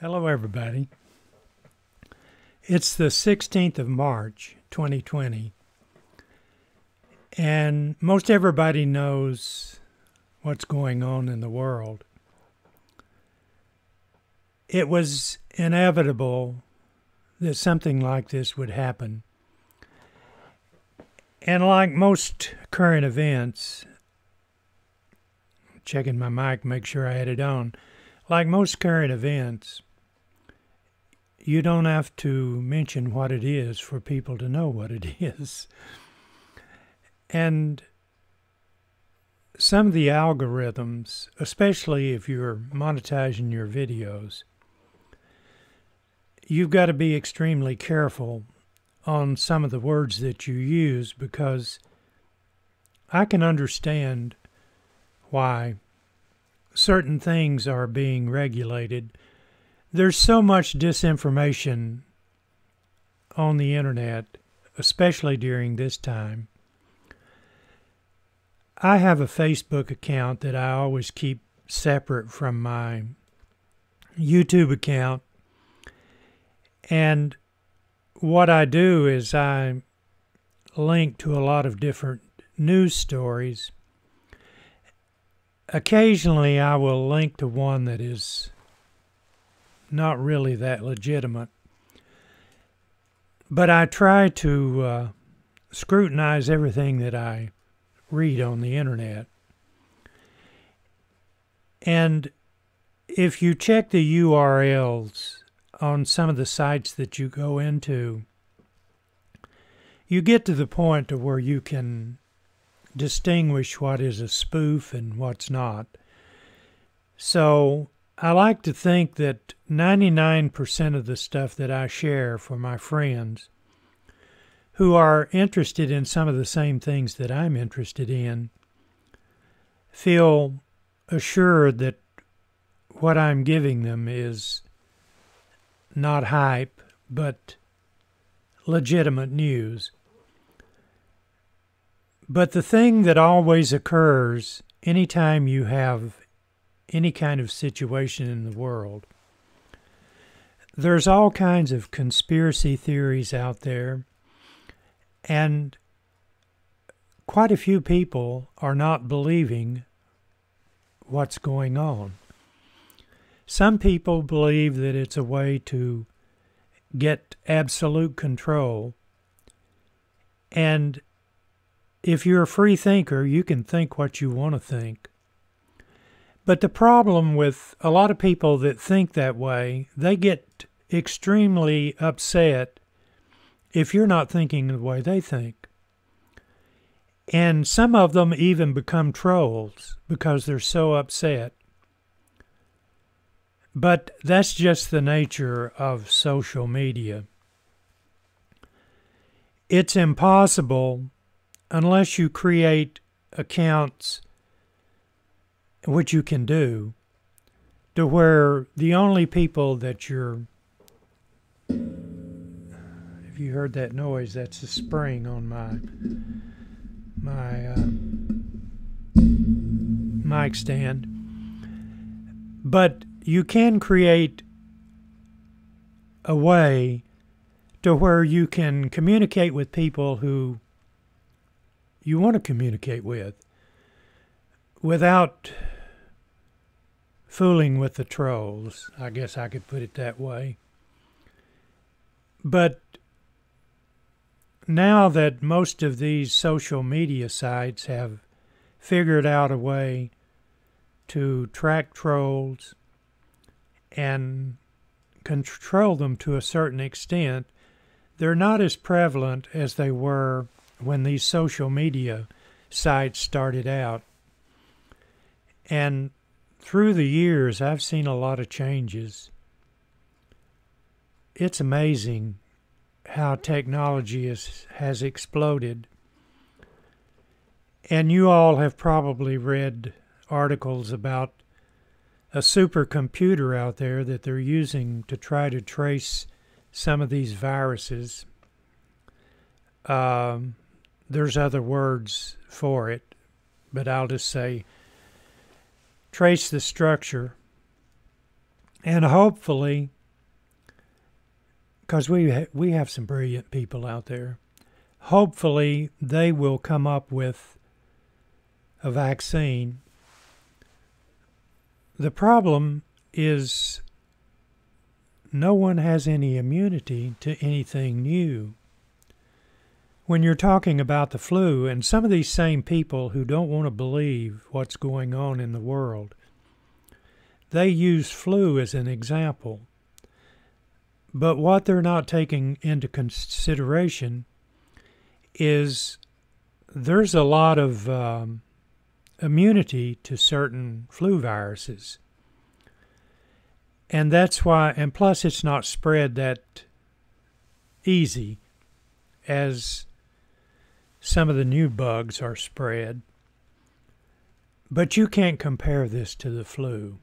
Hello, everybody. It's the 16th of March, 2020, and most everybody knows what's going on in the world. It was inevitable that something like this would happen. And like most current events, checking my mic, make sure I had it on. Like most current events, you don't have to mention what it is for people to know what it is. And some of the algorithms, especially if you're monetizing your videos, you've got to be extremely careful on some of the words that you use, because I can understand why certain things are being regulated. There's so much disinformation on the internet, especially during this time. I have a Facebook account that I always keep separate from my YouTube account. And what I do is I link to a lot of different news stories. Occasionally I will link to one that is not really that legitimate. But I try to scrutinize everything that I read on the internet. And if you check the URLs on some of the sites that you go into, you get to the point to where you can distinguish what is a spoof and what's not. So I like to think that 99% of the stuff that I share for my friends who are interested in some of the same things that I'm interested in feel assured that what I'm giving them is not hype, but legitimate news. But the thing that always occurs anytime you have any kind of situation in the world, there's all kinds of conspiracy theories out there, and quite a few people are not believing what's going on. Some people believe that it's a way to get absolute control, and if you're a free thinker, you can think what you want to think. But the problem with a lot of people that think that way, they get extremely upset if you're not thinking the way they think. And some of them even become trolls because they're so upset. But that's just the nature of social media. It's impossible, unless you create accounts, which you can do, to where the only people that you're... If you heard that noise, that's a spring on my mic stand. But you can create a way to where you can communicate with people who you want to communicate with without fooling with the trolls. I guess I could put it that way. But now that most of these social media sites have figured out a way to track trolls and control them to a certain extent, they're not as prevalent as they were when these social media sites started out. And through the years, I've seen a lot of changes. It's amazing how technology has exploded. And you all have probably read articles about a supercomputer out there that they're using to try to trace some of these viruses. There's other words for it, but I'll just say trace the structure And hopefully, because we have some brilliant people out there, hopefully they will come up with a vaccine. The problem is no one has any immunity to anything new. When you're talking about the flu, and some of these same people who don't want to believe what's going on in the world, they use flu as an example. But what they're not taking into consideration is there's a lot of immunity to certain flu viruses. And that's why, and plus it's not spread that easy as some of the new bugs are spread. But you can't compare this to the flu.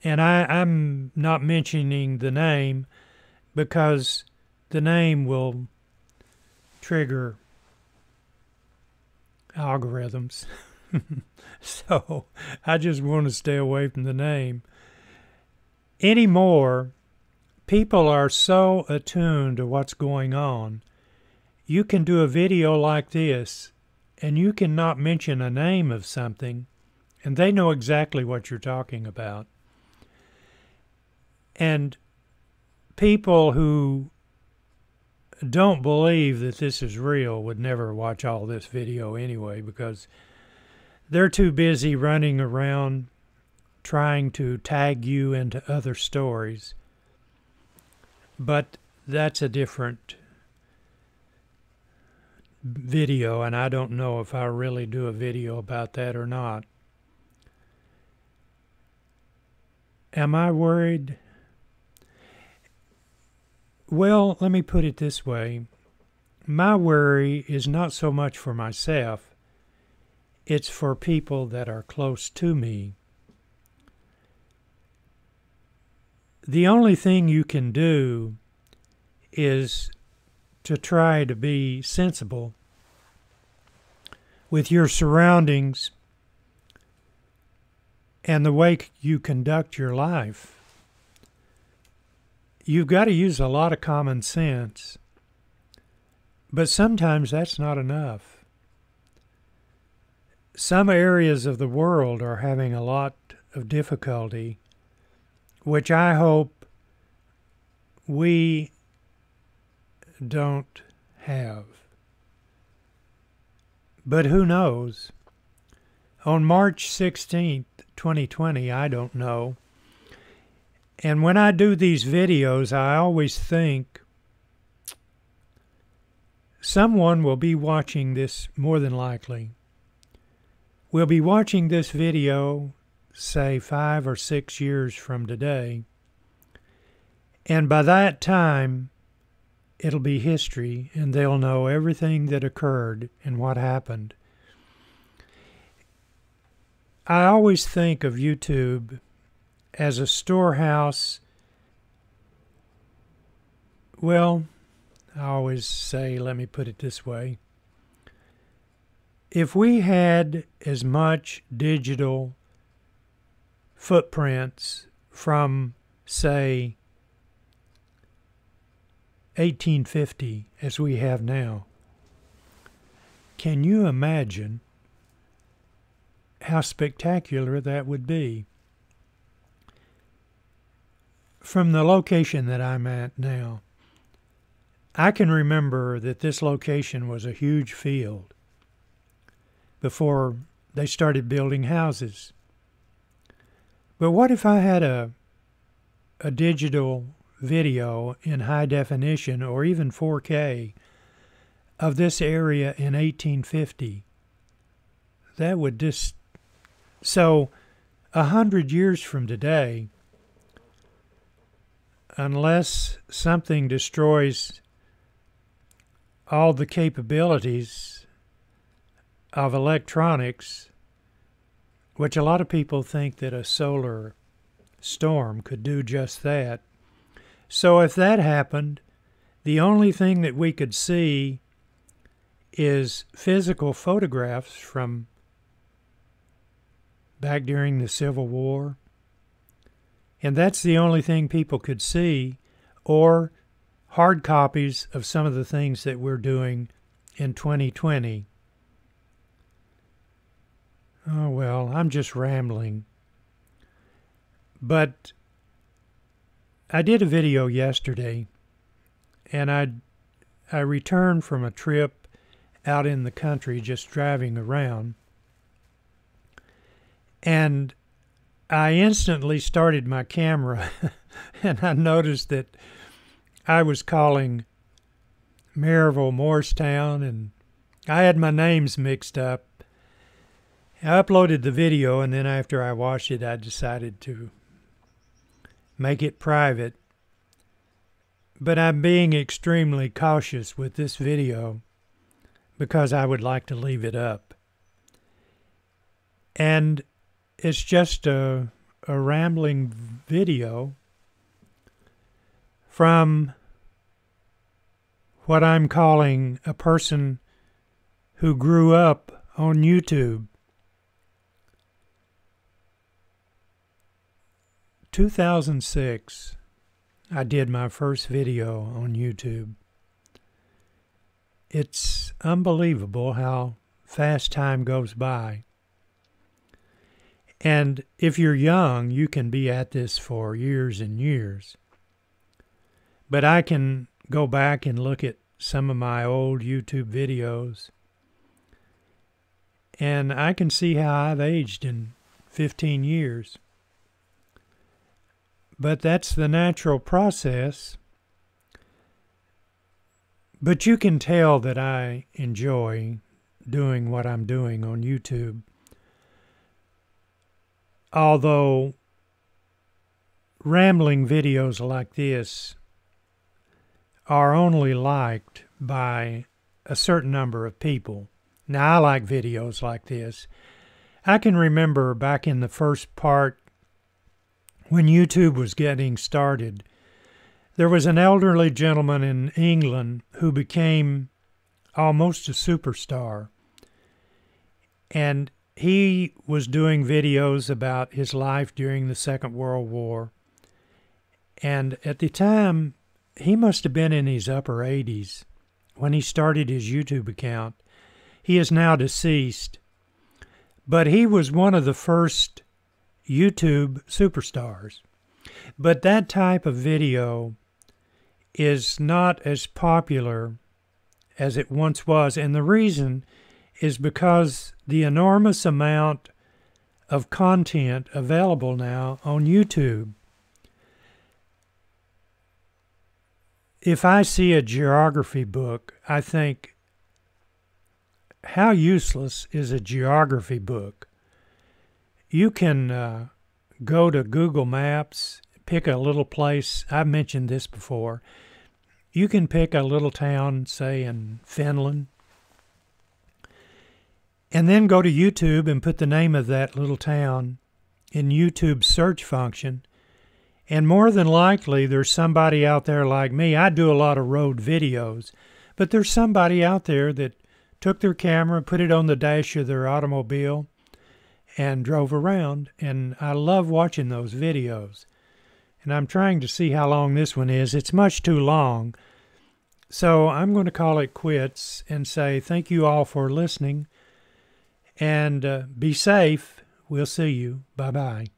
And I'm not mentioning the name because the name will trigger algorithms. So I just want to stay away from the name. Anymore, people are so attuned to what's going on. You can do a video like this, and you cannot mention a name of something, and they know exactly what you're talking about. And people who don't believe that this is real would never watch all this video anyway, because they're too busy running around trying to tag you into other stories. But that's a different video, and I don't know if I'll really do a video about that or not. Am I worried? Well, let me put it this way. My worry is not so much for myself, it's for people that are close to me. The only thing you can do is to try to be sensible with your surroundings and the way you conduct your life. You've got to use a lot of common sense, but sometimes that's not enough. Some areas of the world are having a lot of difficulty, which I hope we don't have. But who knows? On March 16th, 2020, I don't know. And when I do these videos, I always think someone will be watching this, more than likely. We'll be watching this video, say 5 or 6 years from today. And by that time, it'll be history, and they'll know everything that occurred and what happened. I always think of YouTube as a storehouse. Well, I always say, let me put it this way. If we had as much digital footprints from, say, 1850 as we have now, can you imagine how spectacular that would be? From the location that I'm at now, I can remember that this location was a huge field before they started building houses. But what if I had a digital video in high definition or even 4K of this area in 1850? That would just... So 100 years from today, unless something destroys all the capabilities of electronics, which a lot of people think that a solar storm could do just that. So if that happened, the only thing that we could see is physical photographs from back during the Civil War And that's the only thing people could see, or hard copies of some of the things that we're doing in 2020. Oh, well, I'm just rambling. But I did a video yesterday, and I returned from a trip out in the country just driving around. And I instantly started my camera and I noticed that I was calling Maryville Morristown, and I had my names mixed up. I uploaded the video, and then after I watched it, I decided to make it private. But I'm being extremely cautious with this video because I would like to leave it up. And it's just a rambling video from what I'm calling a person who grew up on YouTube. 2006, I did my first video on YouTube. It's unbelievable how fast time goes by. And if you're young, you can be at this for years and years. But I can go back and look at some of my old YouTube videos, and I can see how I've aged in 15 years. But that's the natural process. But you can tell that I enjoy doing what I'm doing on YouTube. Although rambling videos like this are only liked by a certain number of people. Now, I like videos like this. I can remember back in the first part when YouTube was getting started, there was an elderly gentleman in England who became almost a superstar. And he was doing videos about his life during the Second World War. And at the time, he must have been in his upper 80s when he started his YouTube account. He is now deceased. But he was one of the first YouTube superstars. But that type of video is not as popular as it once was. And the reason is because the enormous amount of content available now on YouTube. If I see a geography book, I think, how useless is a geography book? You can go to Google Maps, pick a little place. I've mentioned this before. You can pick a little town, say in Finland, and then go to YouTube and put the name of that little town in YouTube's search function. And more than likely, there's somebody out there like me. I do a lot of road videos, but there's somebody out there that took their camera, put it on the dash of their automobile, and drove around. And I love watching those videos. And I'm trying to see how long this one is. It's much too long. So I'm going to call it quits and say thank you all for listening. And be safe. We'll see you. Bye-bye.